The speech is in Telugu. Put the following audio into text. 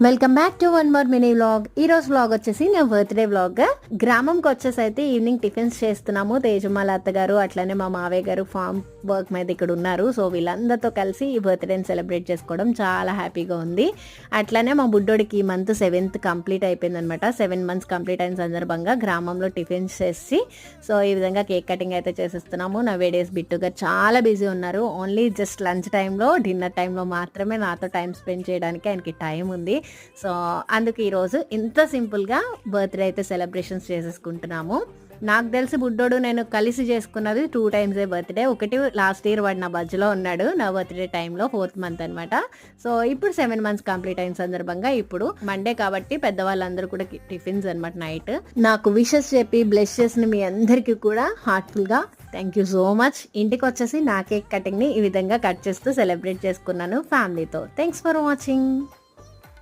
Welcome back to one more mini vlog. ఈ రోజు వ్లాగ్ వచ్చేసి నా బర్త్డే వ్లాగ్. గ్రామంకి వచ్చేసి అయితే ఈవినింగ్ టిఫిన్స్ చేస్తున్నాము. తేజమ్మ అత్తగారు అట్లనే మా మావయ్య గారు ఫామ్ వర్క్ మీద ఇక్కడ ఉన్నారు. సో వీళ్ళందరితో కలిసి ఈ బర్త్డేని సెలబ్రేట్ చేసుకోవడం చాలా హ్యాపీగా ఉంది. అట్లనే మా బుడ్డోడికి ఈ మంత్ 7th కంప్లీట్ అయిపోయింది అనమాట. 7 months కంప్లీట్ అయిన సందర్భంగా గ్రామంలో టిఫిన్స్ చేసి సో ఈ విధంగా కేక్ కటింగ్ అయితే చేసేస్తున్నాము. నా వేడేస్ బిట్టుగా చాలా బిజీ ఉన్నారు. ఓన్లీ జస్ట్ లంచ్ టైంలో డిన్నర్ టైంలో మాత్రమే నాతో టైం స్పెండ్ చేయడానికి ఆయనకి టైం ఉంది. సో అందుకు ఈరోజు ఇంత సింపుల్గా బర్త్డే అయితే సెలబ్రేషన్స్ చేసేసుకుంటున్నాము. నాకు తెలిసి బుడ్డోడు నేను కలిసి చేసుకున్నది 2 times బర్త్డే. ఒకటి లాస్ట్ ఇయర్ వాడు నా బజ్లో ఉన్నాడు నా బర్త్డే టైంలో 4th month అనమాట. సో ఇప్పుడు 7 months కంప్లీట్ అయిన సందర్భంగా ఇప్పుడు మండే కాబట్టి పెద్దవాళ్ళందరూ కూడా టిఫిన్స్ అనమాట నైట్. నాకు విషెస్ చెప్పి బ్లెస్ చేసిన మీ అందరికీ కూడా హార్ట్ఫుల్గా థ్యాంక్ యూ సో మచ్. ఇంటికి వచ్చేసి నా కేక్ కటింగ్ని ఈ విధంగా కట్ చేస్తూ సెలబ్రేట్ చేసుకున్నాను ఫ్యామిలీతో. Thanks for watching.